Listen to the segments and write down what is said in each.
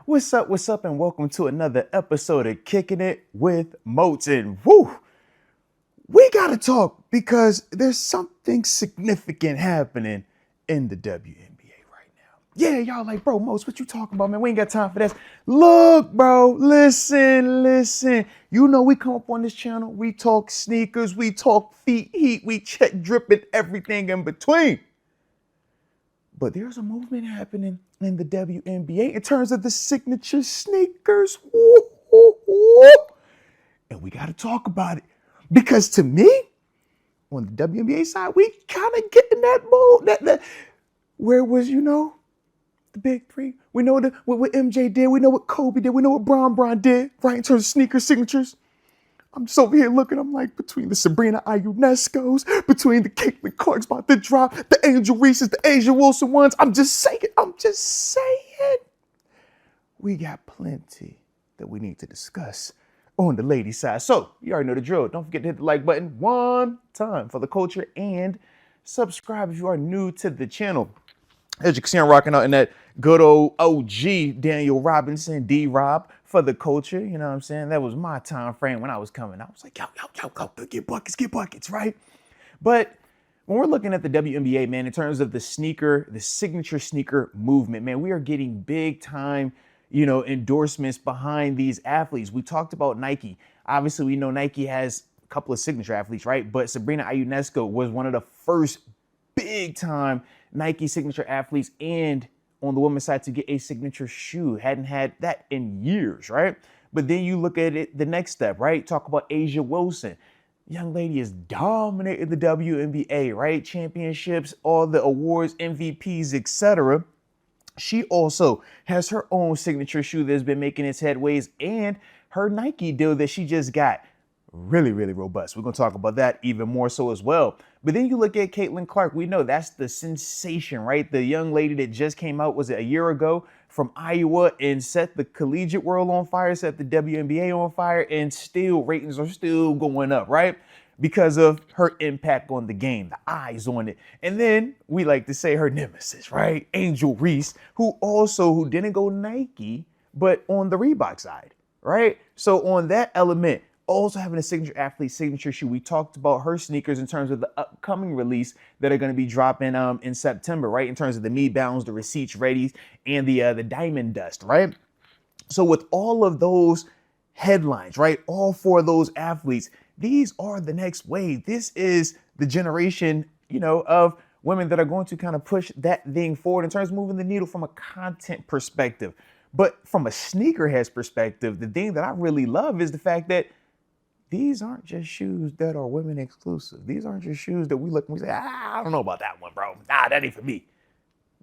What's up, and welcome to another episode of Kicking It with Moats. And woo, we gotta talk because there's something significant happening in the WNBA right now. Yeah, y'all like, bro, Moats, what you talking about, man? We ain't got time for this. Look, bro, listen. You know we come up on this channel, we talk sneakers, we talk feet heat, we check dripping, everything in between. But there's a movement happening in the WNBA in terms of the signature sneakers. And we got to talk about it. Because to me, on the WNBA side, we kind of get in that mode. That where was, the big three? We know what MJ did. We know what Kobe did. We know what Bron did, right, in terms of sneaker signatures. I'm just over here looking, I'm like, between the Sabrina Ionescos, between the Caitlin Clarks about to drop, the Angel Reeses, the Asia Wilson ones, I'm just saying. We got plenty that we need to discuss on the ladies' side. So, you already know the drill. Don't forget to hit the like button one time for the culture and subscribe if you are new to the channel. As you can see, I'm rocking out in that good old OG Daniel Robinson, D-Rob, for the culture. You know what I'm saying? That was my time frame when I was coming. I was like, yo, get buckets, right? But when we're looking at the WNBA, man, in terms of the signature sneaker movement, man, we are getting big time, endorsements behind these athletes. We talked about Nike. Obviously, we know Nike has a couple of signature athletes, right? But Sabrina Ionescu was one of the first big time Nike signature athletes, and on the women's side to get a signature shoe. Hadn't had that in years, right? But then you look at it, the next step, right? Talk about Asia Wilson. Young lady is dominating the WNBA, right? Championships, all the awards, MVPs, etc. She also has her own signature shoe that's been making its headways, and her Nike deal that she just got. Really robust. We're going to talk about that even more so as well. But then you look at Caitlin Clark. We know that's the sensation, right? The young lady that just came out, was it a year ago, from Iowa, and set the collegiate world on fire, set the WNBA on fire, and still ratings are still going up, right? Because of her impact on the game, the eyes on it. And then we like to say her nemesis, right? Angel Reese, who didn't go Nike, but on the Reebok side, right? So on that element, also having a signature athlete signature shoe. We talked about her sneakers in terms of the upcoming release that are going to be dropping in September, right? In terms of the Me Bounds, the Receipts Ready, and the Diamond Dust, right? So with all of those headlines, right? All four of those athletes, these are the next wave. This is the generation, of women that are going to kind of push that thing forward in terms of moving the needle from a content perspective. But from a sneakerhead's perspective, the thing that I really love is the fact that these aren't just shoes that are women exclusive. These aren't just shoes that we look and we say, I don't know about that one, bro. Nah, that ain't for me.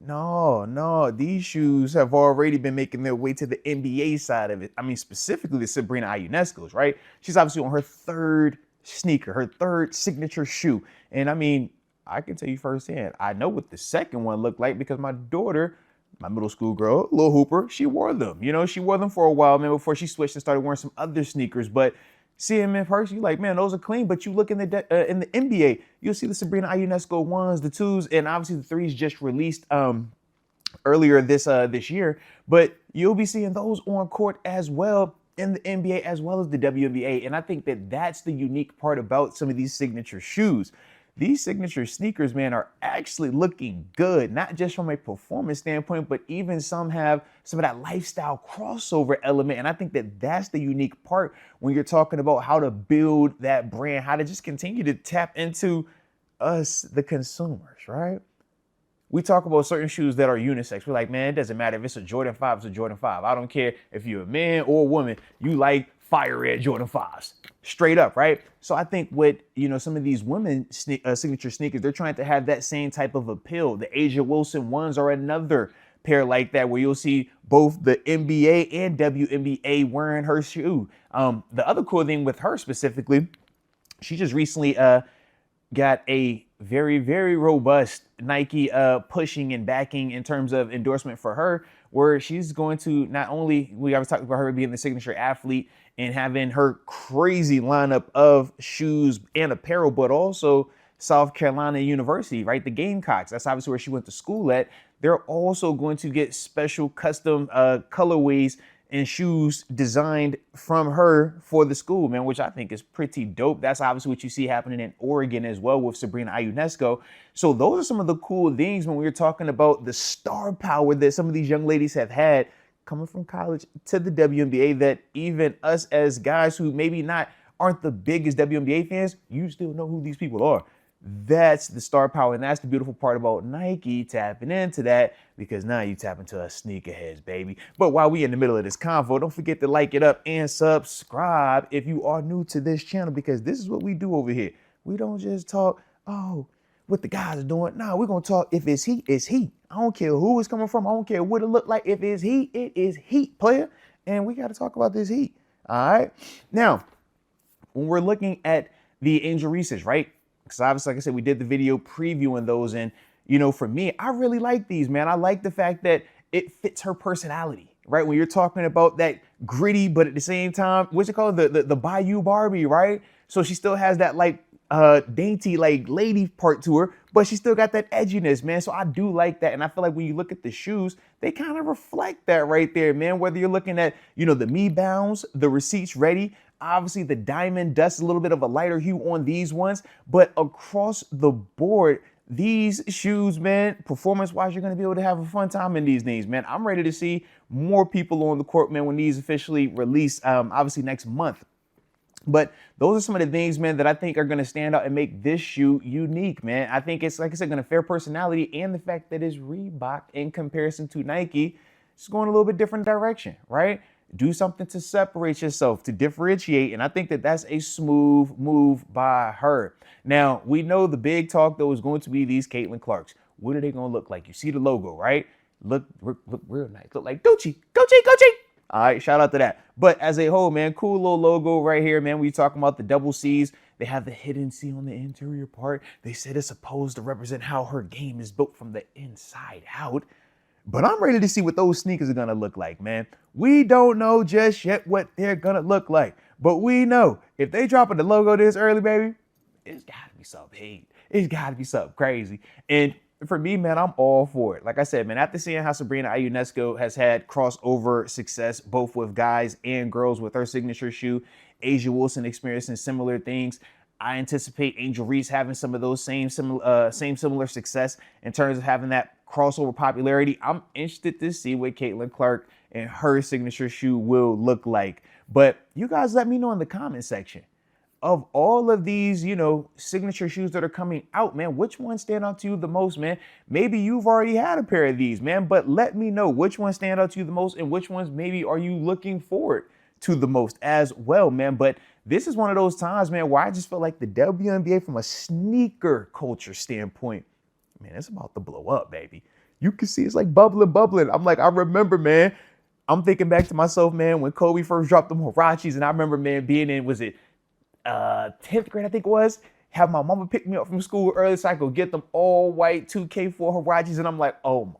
No, these shoes have already been making their way to the NBA side of it. I mean, specifically the Sabrina Ionescu's, right? She's obviously on her third sneaker, her third signature shoe. And I mean, I can tell you firsthand, I know what the second one looked like because my daughter, my middle school girl, little hooper, she wore them. She wore them for a while, man, before she switched and started wearing some other sneakers. But see him in person, you're like, man, those are clean. But you look in the NBA, you'll see the Sabrina Ionescu ones, the twos, and obviously the threes just released earlier this year. But you'll be seeing those on court as well in the NBA as well as the WNBA. And I think that that's the unique part about some of these signature shoes. These signature sneakers, man, are actually looking good, not just from a performance standpoint, but even some have some of that lifestyle crossover element. And I think that that's the unique part when you're talking about how to build that brand, how to just continue to tap into us, the consumers, right? We talk about certain shoes that are unisex. We're like, man, it doesn't matter if it's a Jordan 5, it's a Jordan 5. I don't care if you're a man or a woman, you like fire red Jordan 5s. Straight up, right? So I think with, some of these women signature sneakers, they're trying to have that same type of appeal. The Asia Wilson ones are another pair like that where you'll see both the NBA and WNBA wearing her shoe. The other cool thing with her specifically, she just recently got a very robust Nike pushing and backing in terms of endorsement for her, where she's going to not only, we always talked about her being the signature athlete and having her crazy lineup of shoes and apparel, but also South Carolina University, right? The Gamecocks. That's obviously where she went to school at. they're also going to get special custom colorways and shoes designed from her for the school, man, which I think is pretty dope. That's obviously what you see happening in Oregon as well with Sabrina Ionescu. So those are some of the cool things when we were talking about the star power that some of these young ladies have had coming from college to the WNBA, that even us as guys who maybe aren't the biggest WNBA fans, you still know who these people are. That's the star power, and that's the beautiful part about Nike tapping into that, because now you tap into us sneakerheads, baby. But while we in the middle of this convo, don't forget to like it up and subscribe if you are new to this channel, because this is what we do over here. We don't just talk, what the guys are doing. No, we're going to talk, if it's heat, it's heat. I don't care who it's coming from. I don't care what it look like. If it's heat, it is heat, player. And we got to talk about this heat. All right. Now, when we're looking at the Angel Reese's, right? Because obviously, like I said, we did the video previewing those. And, for me, I really like these, man. I like the fact that it fits her personality, right? When you're talking about that gritty, but at the same time, what's it called? The Bayou Barbie, right? So she still has that dainty lady part to her, but she still got that edginess, man. So I do like that. And I feel like when you look at the shoes, they kind of reflect that right there, man. Whether you're looking at, the Me Bounds, the Receipts Ready, obviously the diamond dust, a little bit of a lighter hue on these ones, but across the board, these shoes, man, performance-wise, you're going to be able to have a fun time in these things, man. I'm ready to see more people on the court, man, when these officially release, obviously next month. But those are some of the things, man, that I think are going to stand out and make this shoe unique, man. I think it's, like I said, going to fair personality, and the fact that it's Reebok in comparison to Nike, it's going a little bit different direction, right? Do something to separate yourself, to differentiate. And I think that that's a smooth move by her. Now, we know the big talk, though, is going to be these Caitlin Clarks. What are they going to look like? You see the logo, right? Look real nice. Look like Gucci. All right, shout out to that. But as a whole, man, cool little logo right here, man. We talking about the double C's. They have the hidden C on the interior part. They said it's supposed to represent how her game is built from the inside out. But I'm ready to see what those sneakers are going to look like, man. We don't know just yet what they're going to look like. But we know if they dropping the logo this early, baby, it's got to be something heat. It's got to be something crazy. And for me, man, I'm all for it. Like I said, man, after seeing how Sabrina Ionescu has had crossover success, both with guys and girls with her signature shoe, Asia Wilson experiencing similar things, I anticipate Angel Reese having some of those same similar success in terms of having that crossover popularity. I'm interested to see what Caitlin Clark and her signature shoe will look like. But you guys let me know in the comment section, of all of these, signature shoes that are coming out, man, which ones stand out to you the most, man? Maybe you've already had a pair of these, man, but let me know which ones stand out to you the most, and which ones maybe are you looking forward to the most as well, man. But this is one of those times, man, where I just feel like the WNBA, from a sneaker culture standpoint, man, it's about to blow up, baby. You can see it's like bubbling. I'm like, I remember, man, I'm thinking back to myself, man, when Kobe first dropped them Huaraches, and I remember, man, being in, was it 10th grade, I think it was, have my mama pick me up from school early so I could get them all white 2K4 Huaraches, and I'm like, oh my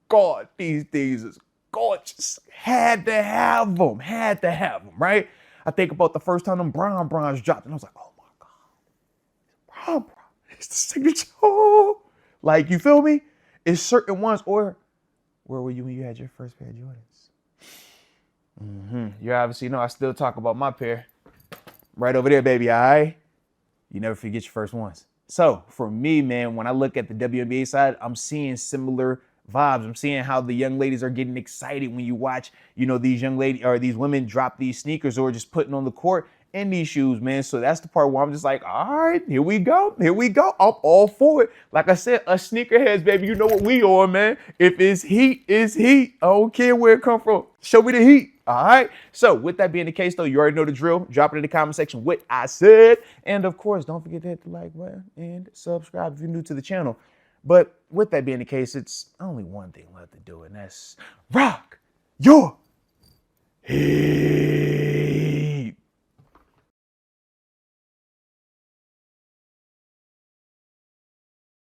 God, these things is gorgeous. Had to have them, right? I think about the first time them bronze dropped, and I was like, oh my God, it's the signature. Oh. Like, you feel me? It's certain ones. Or where were you when you had your first pair of Jordans? You obviously know I still talk about my pair. Right over there, baby, all right? You never forget your first ones. So for me, man, when I look at the WNBA side, I'm seeing similar vibes. I'm seeing how the young ladies are getting excited when you watch, these young ladies or these women drop these sneakers or just putting on the court in these shoes, man. So that's the part where I'm just like, all right, here we go. I'm all for it. Like I said, us sneakerheads, baby, you know what we on, man. If it's heat, it's heat. I don't care where it come from. Show me the heat. All right. So with that being the case, though, you already know the drill. Drop it in the comment section what I said. And of course, don't forget to hit the like button and subscribe if you're new to the channel. But with that being the case, it's only one thing left to do, and that's rock your head.